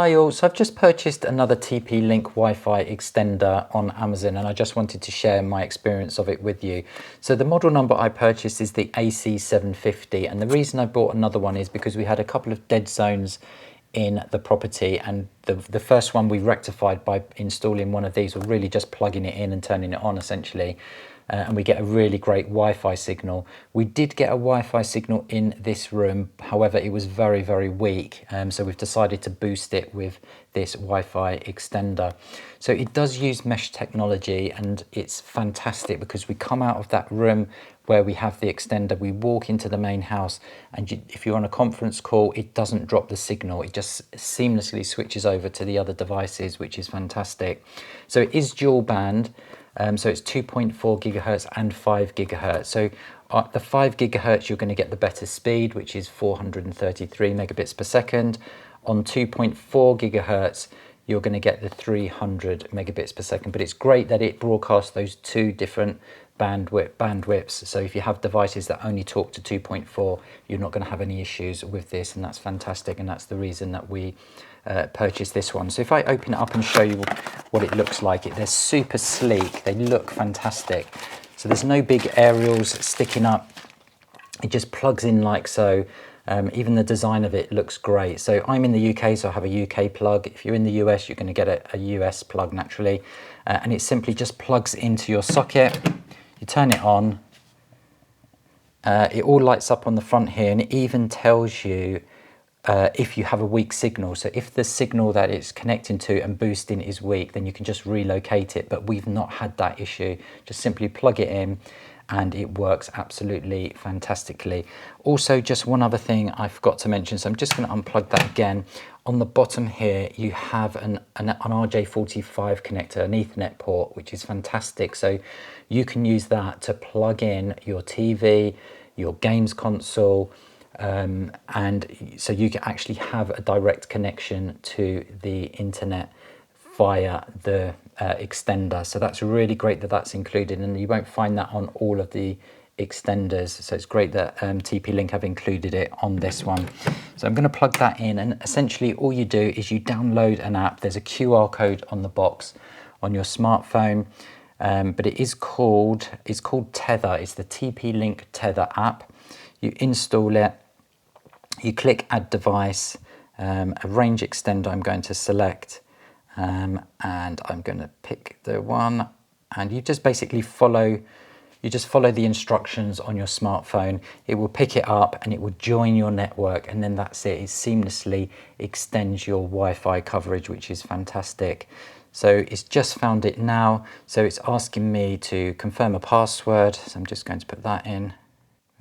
Hi all, so I've just purchased another TP-Link Wi-Fi extender on Amazon and I just wanted to share my experience of it with you. So the model number I purchased is the AC750, and the reason I bought another one is because we had a couple of dead zones in the property, and the first one we rectified by installing one of these, or really just plugging it in and turning it on essentially. And we get a really great Wi-Fi signal. We did get a Wi-Fi signal in this room, however it was very, very weak, so we've decided to boost it with this Wi-Fi extender. So it does use mesh technology, and it's fantastic because we come out of that room where we have the extender, we walk into the main house, and if you're on a conference call, it doesn't drop the signal, it just seamlessly switches over to the other devices, which is fantastic. So it is dual band. So it's 2.4 gigahertz and 5 gigahertz. So the 5 gigahertz, you're going to get the better speed, which is 433 megabits per second. On 2.4 gigahertz, you're going to get the 300 megabits per second. But it's great that it broadcasts those two different bandwidths. So if you have devices that only talk to 2.4, you're not going to have any issues with this, and that's fantastic. And that's the reason that we purchased this one. So if I open it up and show you what it looks like, they're super sleek, they look fantastic. So there's no big aerials sticking up, it just plugs in like so. Even the design of it looks great. So I'm in the UK, so I have a UK plug. If you're in the US, you're going to get a US plug naturally, and it simply just plugs into your socket. You turn it on, it all lights up on the front here, and it even tells you if you have a weak signal. So if the signal that it's connecting to and boosting is weak, then you can just relocate it. But we've not had that issue. Just simply plug it in and it works absolutely fantastically. Also, just one other thing I forgot to mention, so I'm just going to unplug that again. On the bottom here, you have an RJ45 connector, an Ethernet port, which is fantastic. So you can use that to plug in your TV, your games console, and so you can actually have a direct connection to the internet via the extender. So that's really great that that's included, and you won't find that on all of the extenders. So it's great that TP-Link have included it on this one. So I'm going to plug that in, and essentially all you do is you download an app. There's a QR code on the box on your smartphone, but it's called Tether. It's the TP-Link Tether app. You install it, you click add device, a range extender I'm going to select, and I'm going to pick the one, and you just basically follow the instructions on your smartphone. It will pick it up and it will join your network, and then that's it. It seamlessly extends your Wi-Fi coverage, which is fantastic. So it's just found it now, so it's asking me to confirm a password, so I'm just going to put that in.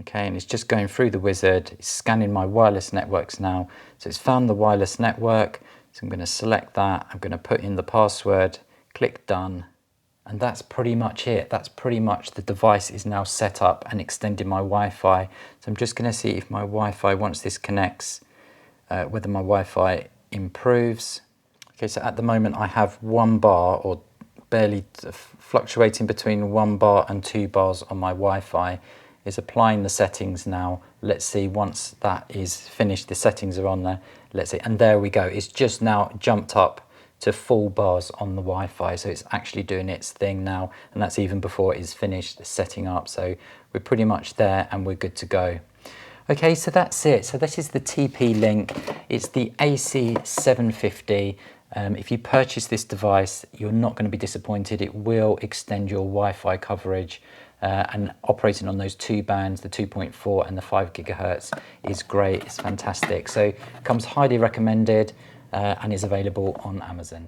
Okay, and it's just going through the wizard, it's scanning my wireless networks now. So it's found the wireless network, so I'm going to select that, I'm going to put in the password, click done, and that's pretty much it. That's pretty much the device is now set up and extending my Wi-Fi. So I'm just going to see if my Wi-Fi, once this connects, whether my Wi-Fi improves. Okay, so at the moment I have 1 bar, or barely fluctuating between 1 bar and 2 bars on my Wi-Fi. Is applying the settings now. Let's see, once that is finished, the settings are on there. Let's see, and there we go. It's just now jumped up to full bars on the Wi-Fi, so it's actually doing its thing now, and that's even before it is finished setting up. So we're pretty much there and we're good to go. Okay, so that's it. So this is the TP-Link. It's the AC750. If you purchase this device, you're not going to be disappointed. It will extend your Wi-Fi coverage, and operating on those two bands, the 2.4 and the 5 gigahertz, is great. It's fantastic. So it comes highly recommended and is available on Amazon.